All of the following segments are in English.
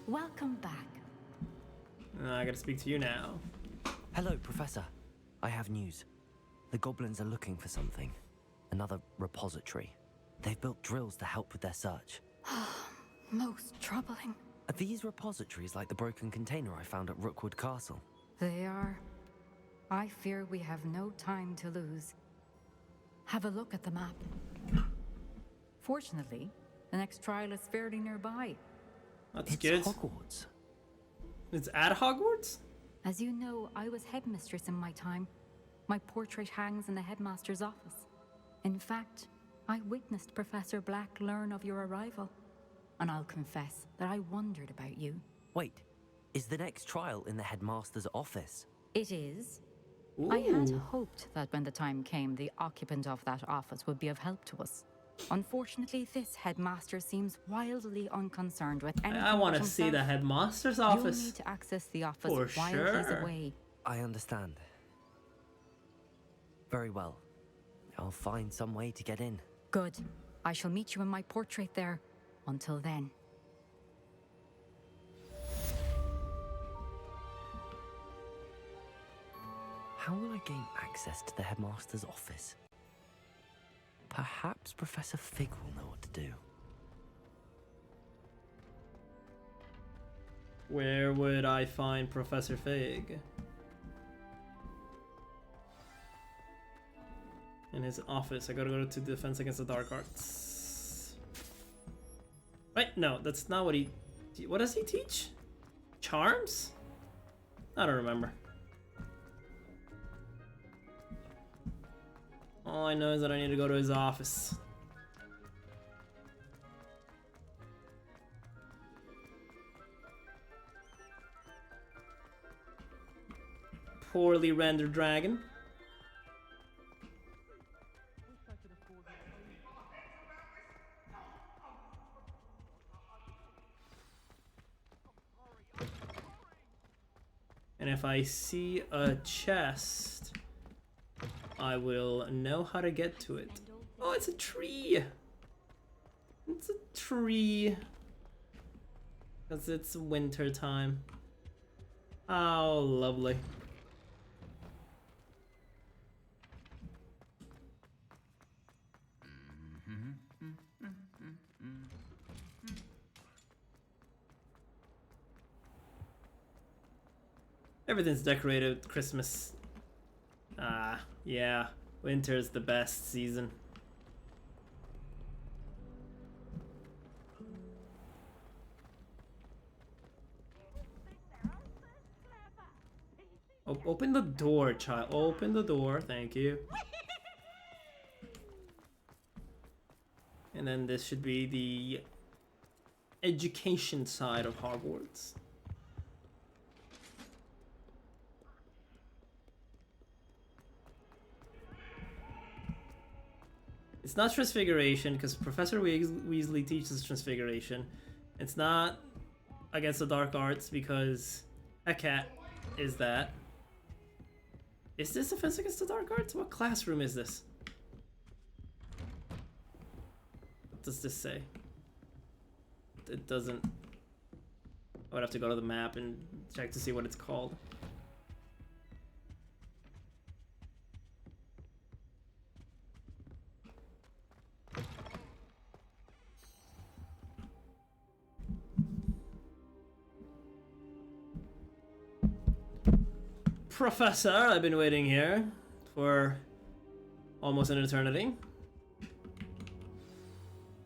welcome back. I gotta speak to you now. Hello, Professor. I have news. The goblins are looking for something. Another repository. They've built drills to help with their search. Most troubling. Are these repositories like the broken container I found at Rookwood Castle? They are. I fear we have no time to lose. Have a look at the map. Fortunately, the next trial is fairly nearby. That's It's good. Hogwarts. It's at Hogwarts? As you know, I was headmistress in my time. My portrait hangs in the headmaster's office. In fact, I witnessed Professor Black learn of your arrival. And I'll confess that I wondered about you. Wait, is the next trial in the headmaster's office? It is. Ooh. I had hoped that when the time came, the occupant of that office would be of help to us. Unfortunately, this headmaster seems wildly unconcerned with anything. I want but to see himself. the headmaster's You'll office. need to access the office For while he's sure. away. I understand. Very well. I'll find some way to get in. Good. I shall meet you in my portrait there. Until then. How will I gain access to the headmaster's office? Perhaps Professor Fig will know what to do. Where would I find Professor Fig? In his office. I gotta go to Defense Against the Dark Arts. Wait, no, that's not what he... What does he teach? Charms? I don't remember. All I know is that I need to go to his office. Poorly rendered dragon. And if I see a chest, I will know how to get to it. Oh, it's a tree! It's a tree. Because it's winter time. How lovely. Everything's decorated Christmas. Yeah. Winter's the best season. Open the door, child. Open the door. Thank you. And then this should be the education side of Hogwarts. It's not Transfiguration, because Professor Weasley teaches Transfiguration. It's not Against the Dark Arts, because a cat is that. Is this Defense Against the Dark Arts? What classroom is this? What does this say? It doesn't... I would have to go to the map and check to see what it's called. Professor, I've been waiting here for almost an eternity.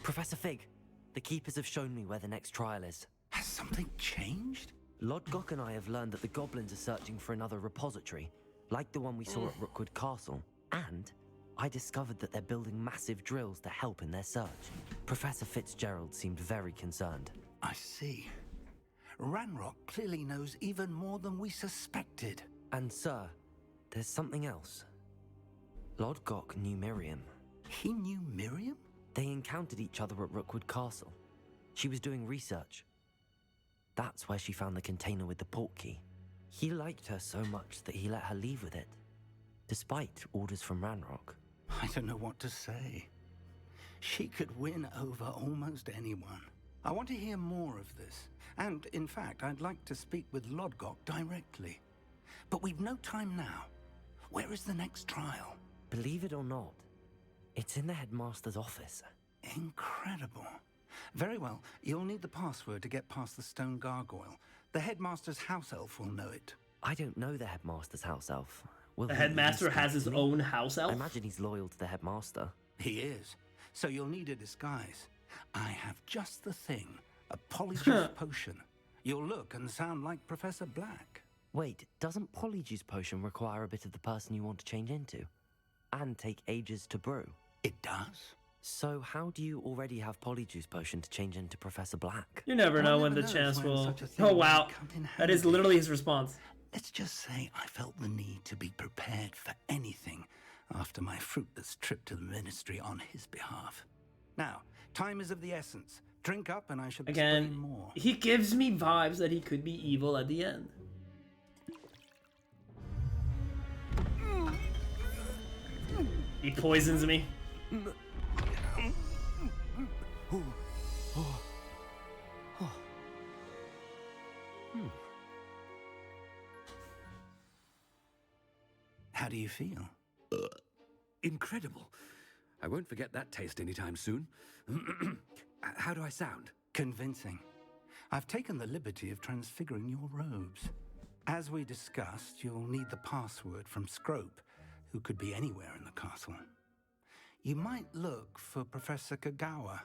Professor Fig, the Keepers have shown me where the next trial is. Has something changed? Lodgok and I have learned that the goblins are searching for another repository, like the one we saw at Rookwood Castle. And I discovered that they're building massive drills to help in their search. Professor Fitzgerald seemed very concerned. I see. Ranrock clearly knows even more than we suspected. And sir, there's something else. Lodgok knew Miriam. He knew Miriam? They encountered each other at Rookwood Castle. She was doing research. That's where she found the container with the port key. He liked her so much that he let her leave with it, despite orders from Ranrock. I don't know what to say. She could win over almost anyone. I want to hear more of this, And, in fact, I'd like to speak with Lodgok directly. But we've no time now. Where is the next trial? Believe it or not, it's in the headmaster's office. Incredible. Very well. You'll need the password to get past the stone gargoyle. The headmaster's house elf will know it. I don't know the headmaster's house elf. Will The he headmaster even has speak his to me? own house I elf? imagine he's loyal to the headmaster. He is. So you'll need a disguise. I have just the thing. A polyjuice potion. You'll look and sound like Professor Black. Wait, doesn't Polyjuice Potion require a bit of the person you want to change into? And take ages to brew? It does? So how do you already have Polyjuice Potion to change into Professor Black? You never know when the knows chance when will... such a thing Oh may wow, come in that is handy. literally his response. Let's just say I felt the need to be prepared for anything after my fruitless trip to the ministry on his behalf. Now, time is of the essence. Drink up and I should explain Again, more. he gives me vibes that he could be evil at the end. He poisons me. How do you feel? Incredible. I won't forget that taste anytime soon. How do I sound? Convincing. I've taken the liberty of transfiguring your robes. As we discussed, you'll need the password from Scrope, who could be anywhere in the castle. You might look for Professor Kagawa.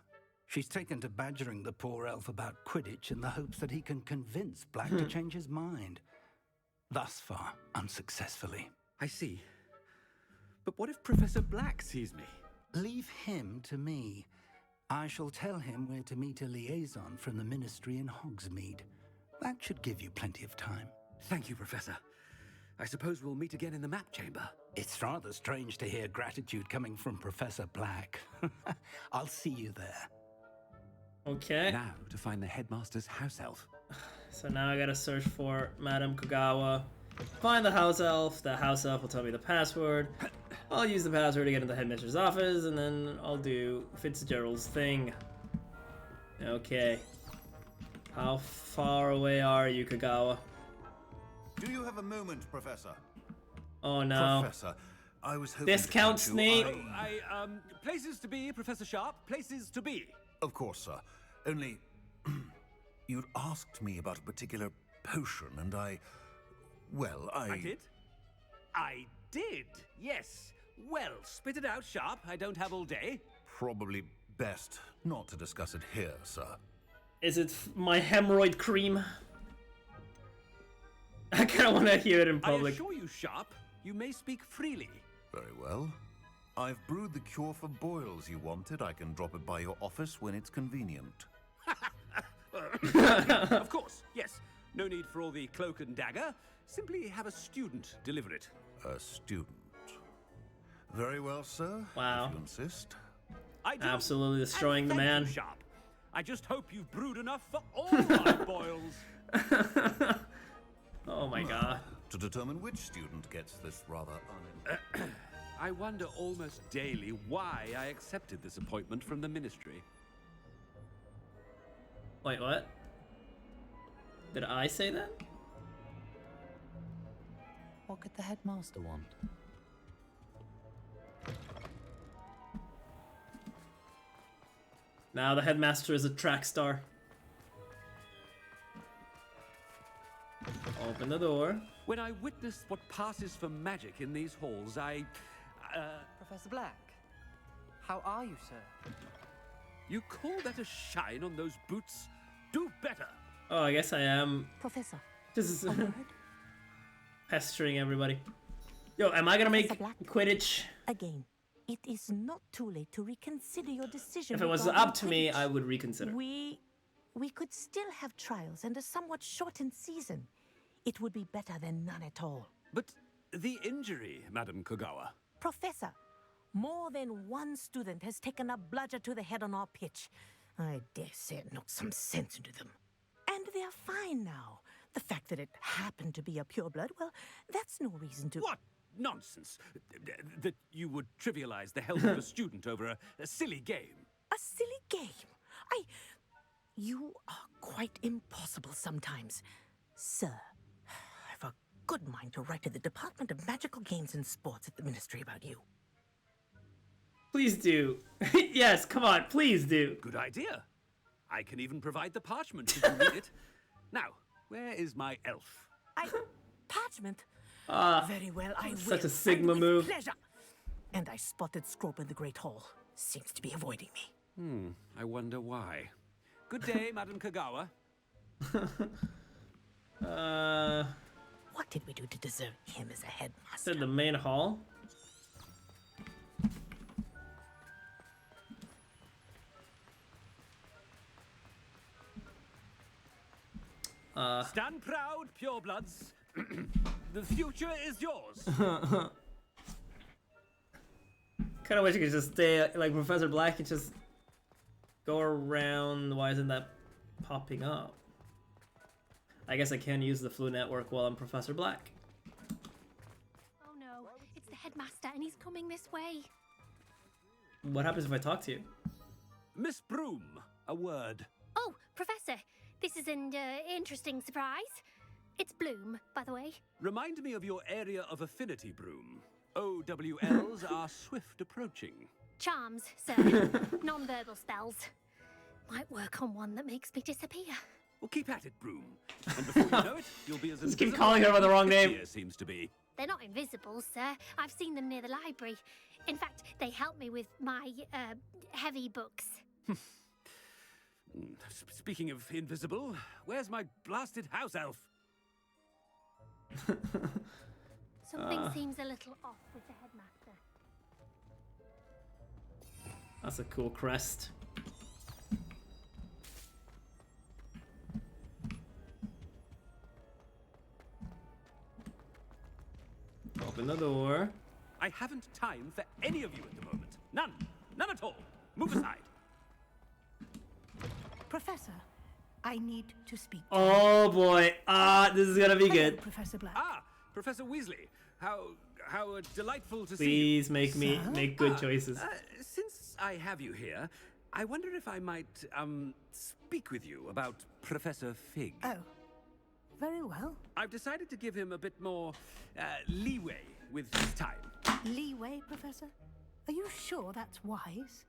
She's taken to badgering the poor elf about Quidditch in the hopes that he can convince Black to change his mind. Thus far, unsuccessfully. I see. But what if Professor Black sees me? Leave him to me. I shall tell him where to meet a liaison from the ministry in Hogsmeade. That should give you plenty of time. Thank you, Professor. I suppose we'll meet again in the map chamber. It's rather strange to hear gratitude coming from Professor Black. I'll see you there. Okay. Now to find the headmaster's house elf. So now I gotta search for Madame Kagawa. Find the house elf. The house elf will tell me the password. I'll use the password to get into the headmistress' office, and then I'll do Fitzgerald's thing. Okay. How far away are you, Kagawa? Do you have a moment, Professor? Oh no. Professor, I was hoping Discount to Snape. Places to be, Professor Sharp. Places to be. Of course, sir. Only, you'd asked me about a particular potion, and well, I did? I did, yes. Well, spit it out, Sharp. I don't have all day. Probably best not to discuss it here, sir. Is it my hemorrhoid cream? I kind of want to hear it in I public. assure you, Sharp, you may speak freely. Very well. I've brewed the cure for boils you wanted. I can drop it by your office when it's convenient. Of course, yes. No need for all the cloak and dagger. Simply have a student deliver it. A student. Very well, sir. Wow. If you insist. I do. Absolutely And destroying the thank man. you, Sharp. I just hope you've brewed enough for all my boils. Oh my god. To determine which student gets this rather I wonder almost daily why I accepted this appointment from the ministry. Wait, what? Did I say that? What could the headmaster want? Now the headmaster is a track star. Open the door. When I witnessed what passes for magic in these halls, Professor Black, how are you, sir? You call that a shine on those boots? Do better! Oh, I guess I am Professor, just a word? pestering everybody. Yo, am I gonna make Professor Black? Quidditch? Again, it is not too late to reconsider your decision. If it was regarding up to me, Quidditch. I would reconsider. We could still have trials and a somewhat shortened season. It would be better than none at all. But the injury, Madam Kagawa. Professor, more than one student has taken a bludger to the head on our pitch. I dare say it knocked some sense into them. And they're fine now. The fact that it happened to be a pureblood, well, that's no reason to... What nonsense! That you would trivialize the health of a student over a silly game. A silly game? You are quite impossible sometimes. Sir, I've a good mind to write to the Department of Magical Games and Sports at the Ministry about you. Please do. Yes, come on, please do. Good idea. I can even provide the parchment if you need it. Now, where is my elf? Parchment? Very well, I will. Such a Sigma and with move. pleasure. And I spotted Scrope in the Great Hall. Seems to be avoiding me. I wonder why. Good day, Madam Kagawa. What did we do to deserve him as a headmaster? In the main hall. Stand proud, purebloods. The future is yours. Kind of wish I could just stay like Professor Black and just go around. Why isn't that popping up? I guess I can use the Flu Network while I'm Professor Black. Oh no, it's the headmaster and he's coming this way. What happens if I talk to you? Miss Broom, a word. Oh, Professor, this is an interesting surprise. It's Bloom, by the way. Remind me of your area of affinity, Broom. OWLs are swift approaching. Charms, sir. Non-verbal spells. Might work on one that makes me disappear. Well, keep at it, Broom. And before you know it, you'll be as Just keep invisible calling her by the wrong as name. Here seems to be. They're not invisible, sir. I've seen them near the library. In fact, they help me with my, heavy books. Speaking of invisible, where's my blasted house elf? Something seems a little off with the headmaster. That's a cool crest. Open the door. I haven't time for any of you at the moment. None. None at all. Move aside. Professor, I need to speak to Oh boy. This is gonna be Hello, good. Professor Black. Professor Weasley. How delightful to see Please make me Sir? make good choices. you. Since I have you here, I wonder if I might, speak with you about Professor Fig. Oh, very well. I've decided to give him a bit more, leeway with his time. Leeway, Professor? Are you sure that's wise?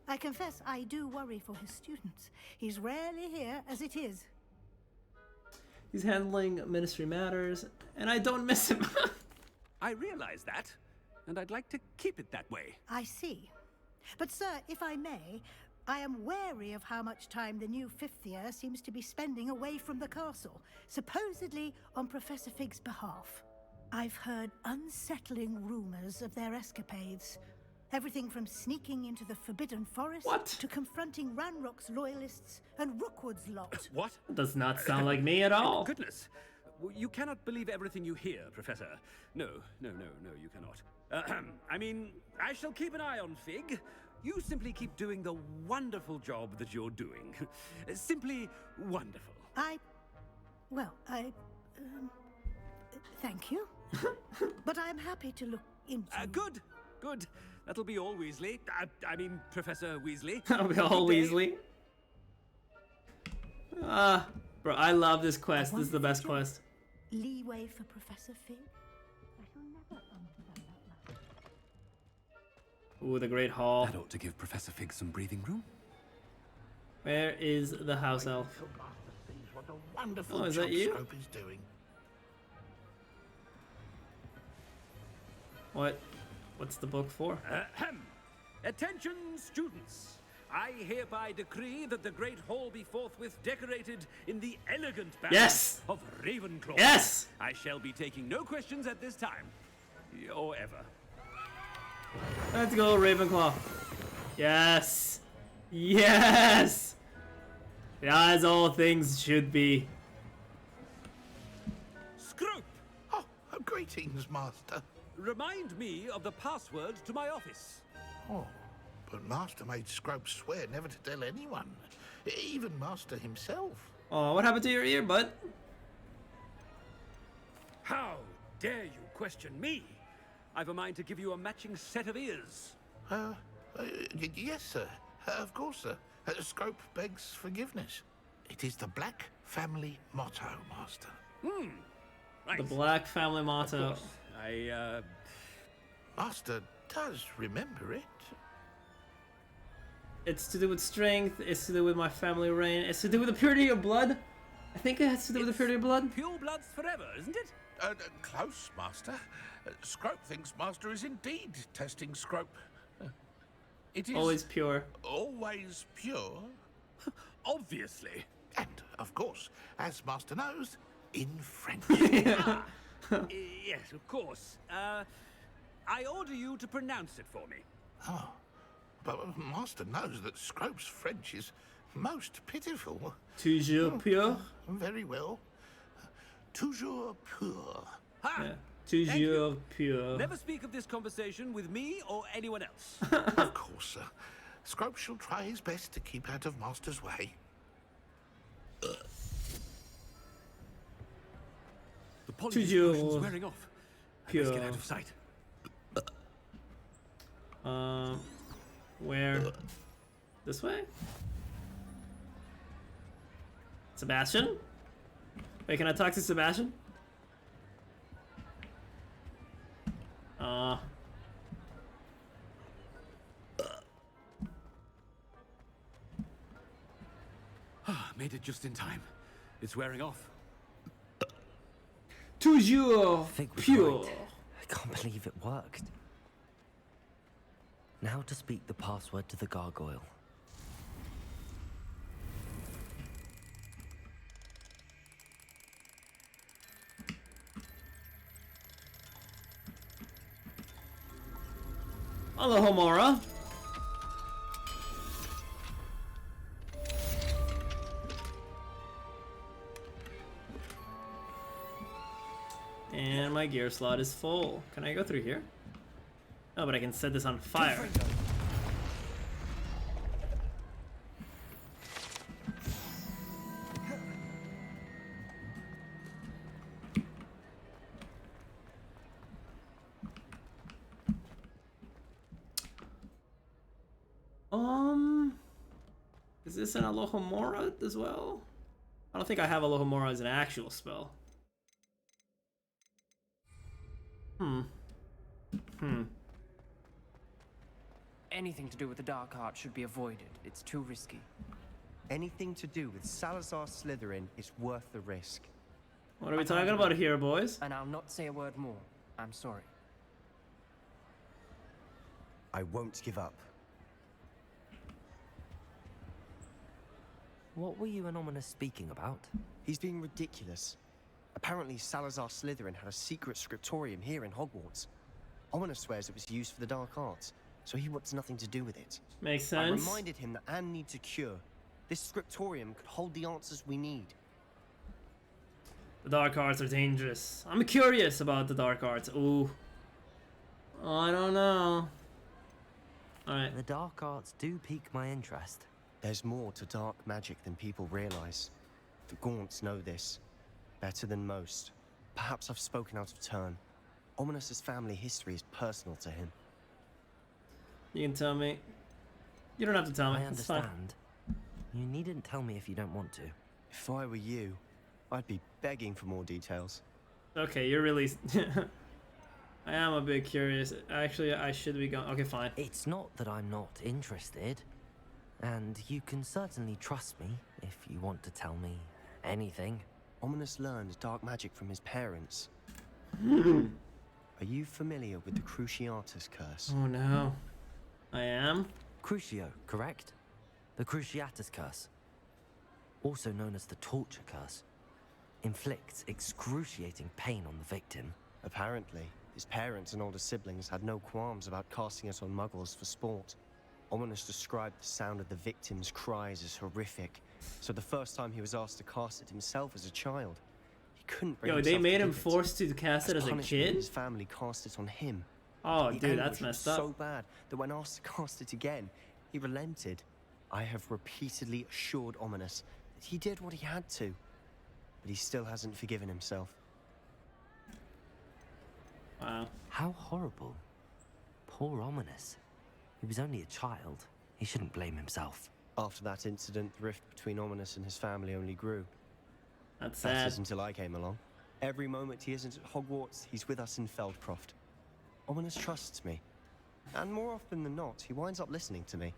I confess I do worry for his students. He's rarely here as it is. He's handling ministry matters, and I don't miss him. I realize that, and I'd like to keep it that way. I see. But, sir, if I may, I am wary of how much time the new fifth year seems to be spending away from the castle, supposedly on Professor Fig's behalf. I've heard unsettling rumors of their escapades. Everything from sneaking into the Forbidden Forest What? to confronting Ranrock's loyalists and Rookwood's lot. What? Does not sound like me at all. Goodness. You cannot believe everything you hear, Professor. No, you cannot. I mean, I shall keep an eye on Fig. You simply keep doing the wonderful job that you're doing. Simply wonderful. Thank you. But I'm happy to look into... Good. That'll be all, Weasley. I mean, Professor Weasley. I'll be all Good day. Weasley. Bro, I love this quest. This is the best quest. Leeway for Professor Fig? I shall never understand that matter. Ooh, the Great Hall. That ought to give Professor Fig some breathing room. Where is the house elf? What a wonderful Oh, is job that you? Scrope is doing. What's the book for? Attention, students. I hereby decree that the Great Hall be forthwith decorated in the elegant banner Yes! of Ravenclaw. Yes! I shall be taking no questions at this time. Or ever. Let's go, Ravenclaw. Yes! Yes! As all things should be. Scrope! Oh, greetings, Master. Remind me of the password to my office. Oh, but Master made Scrope swear never to tell anyone, even Master himself. Oh, what happened to your ear, bud? How dare you question me? I've a mind to give you a matching set of ears. Yes, sir. Of course, sir. Scrope begs forgiveness. It is the Black family motto, Master. Right. The Black family Of motto. course. Master does remember it. It's to do with strength, it's to do with my family reign, it's to do with the purity of blood. I think it has to do with the purity of blood. Pure bloods forever, isn't it? Close, Master. Scrope thinks Master is indeed testing Scrope. It is Always pure. always pure. Obviously. And, of course, as Master knows, in French. Yes, of course. I order you to pronounce it for me. Oh, but Master knows that Scrope's French is most pitiful. Toujours pure. Very well. Toujours pur. Ha! Yeah. Thank you. Toujours pure. Never speak of this conversation with me or anyone else. Of course, sir. Scrope shall try his best to keep out of Master's way. The polyjuice Toujours potion's wearing off. I best get out of sight. Where? This way? Sebastian? Wait, can I talk to Sebastian? Made it just in time. It's wearing off. Toujours Fig was pure. right. I can't believe it worked. Now to speak the password to the gargoyle. Alohomora. And my gear slot is full. Can I go through here? Oh, but I can set this on fire. Is this an Alohomora as well? I don't think I have Alohomora as an actual spell. Anything to do with the dark art should be avoided. It's too risky. Anything to do with Salazar Slytherin is worth the risk. What are we talking about here, boys? And I'll not say a word more. I'm sorry. I won't give up. What were you and Ominous speaking about? He's being ridiculous. Apparently Salazar Slytherin had a secret scriptorium here in Hogwarts. Ominous swears it was used for the dark arts, so he wants nothing to do with it. Makes I sense. reminded him that Anne needs a cure. This scriptorium could hold the answers we need. The dark arts are dangerous. I'm curious about the dark arts. Ooh. I don't know. Alright. The dark arts do pique my interest. There's more to dark magic than people realize. The Gaunts know this. Better than most. Perhaps I've spoken out of turn. Ominous's family history is personal to him. You can tell me. You don't have to tell me. I It's fine. understand. You needn't tell me if you don't want to. If I were you, I'd be begging for more details. Okay, you're really... I am a bit curious. Actually, I should be going... Okay, fine. It's not that I'm not interested. And you can certainly trust me if you want to tell me anything. Ominous learned dark magic from his parents. Are you familiar with the Cruciatus curse? Oh no. I am? Crucio, correct? The Cruciatus curse. Also known as the torture curse. Inflicts excruciating pain on the victim. Apparently, his parents and older siblings had no qualms about casting it on muggles for sport. Ominous described the sound of the victim's cries as horrific, so the first time he was asked to cast it himself as a child, he couldn't bring Yo, himself they made to him do it. forced to cast it as a punishment, kid? his family cast it on him. Oh, The dude, that's anguish was messed up. so bad that when asked to cast it again, he relented. I have repeatedly assured Ominous that he did what he had to, but he still hasn't forgiven himself. Wow. How horrible. Poor Ominous. He was only a child. He shouldn't blame himself. After that incident, the rift between Ominous and his family only grew. That's That sad. is until I came along. Every moment he isn't at Hogwarts, he's with us in Feldcroft. Ominous trusts me. And more often than not, he winds up listening to me.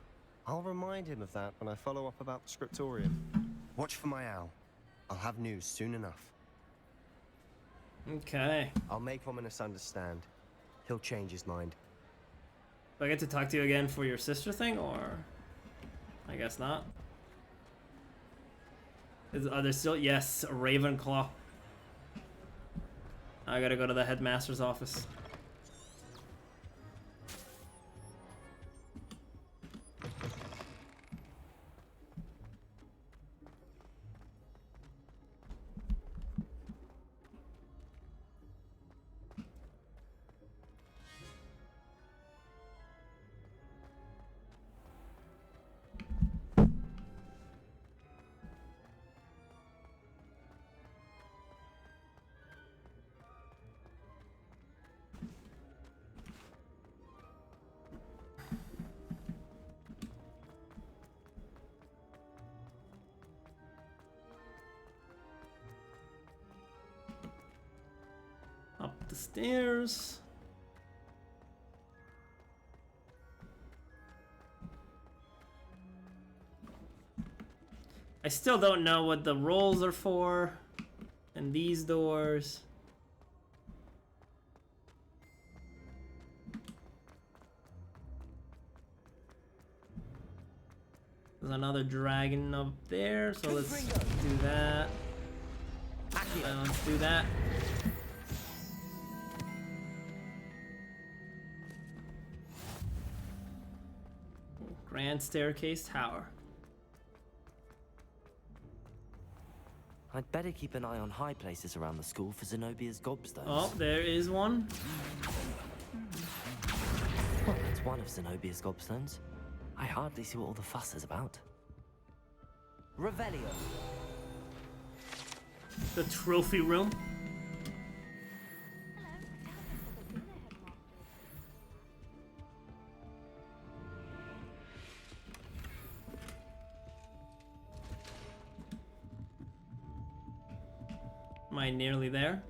I'll remind him of that when I follow up about the scriptorium. Watch for my owl. I'll have news soon enough. Okay. I'll make Ominous understand. He'll change his mind. Do I get to talk to you again for your sister thing, or I guess not? Are there still? Yes, Ravenclaw. I gotta go to the headmaster's office. Up the stairs. I still don't know what the rolls are for. And these doors. There's another dragon up there, so let's do that. Let's do that. Grand Staircase Tower. I'd better keep an eye on high places around the school for Zenobia's gobstones. Oh, there is one. Well, that's one of Zenobia's gobstones. I hardly see what all the fuss is about. Revelio. The trophy room. Am I nearly there?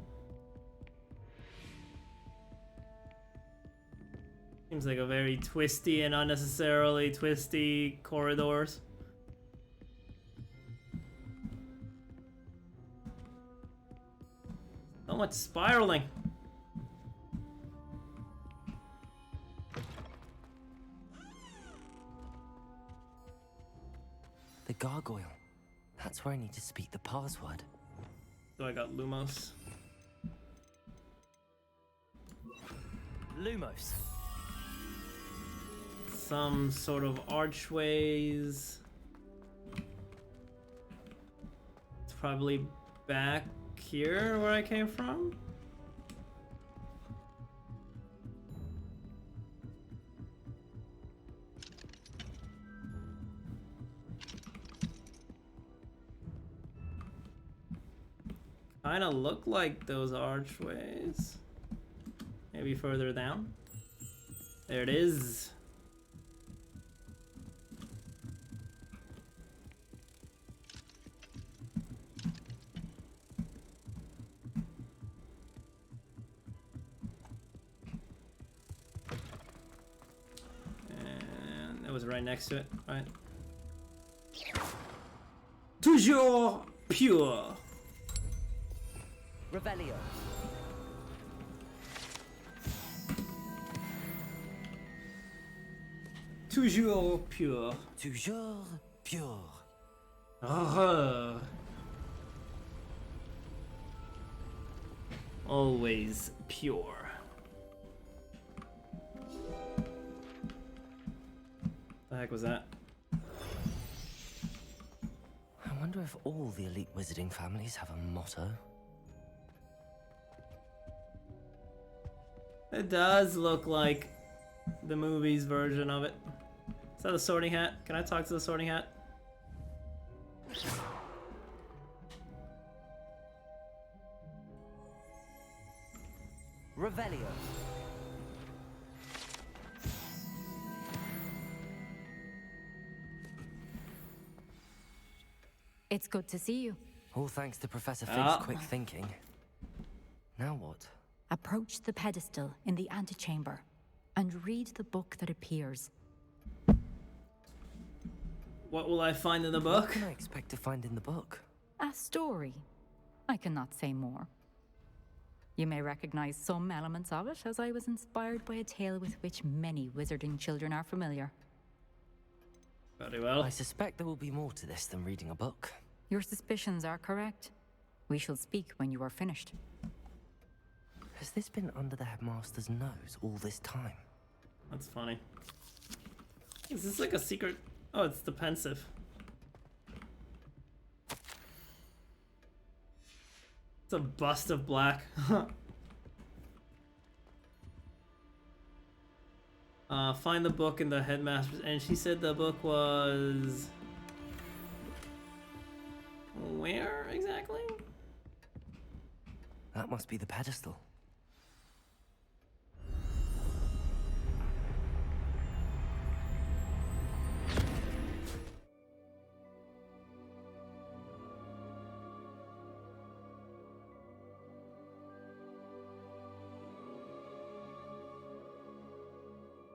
Seems like a very twisty and unnecessarily twisty corridors. So much spiraling. The gargoyle. That's where I need to speak the password. So I got Lumos. Lumos. Some sort of archways. It's probably back here where I came from. Kinda look like those archways. Maybe further down. There it is. And that was right next to it, right? Toujours pure. Revelio. Toujours pure. Toujours pure. Always pure. The heck was that? I wonder if all the elite wizarding families have a motto. It does look like the movie's version of it. Is that a sorting hat? Can I talk to the sorting hat? Revelio. It's good to see you. All thanks to Professor Fig's Ah. quick thinking. Now what? Approach the pedestal in the antechamber and read the book that appears. What will I find in the What book? can I expect to find in the book? A story. I cannot say more. You may recognize some elements of it, as I was inspired by a tale with which many wizarding children are familiar. Very well. I suspect there will be more to this than reading a book. Your suspicions are correct. We shall speak when you are finished. Has this been under the headmaster's nose all this time? That's funny. Is this like a secret? Oh, it's the pensive. It's a bust of Black. Find the book in the headmaster's, and she said the book was... Where exactly? That must be the pedestal.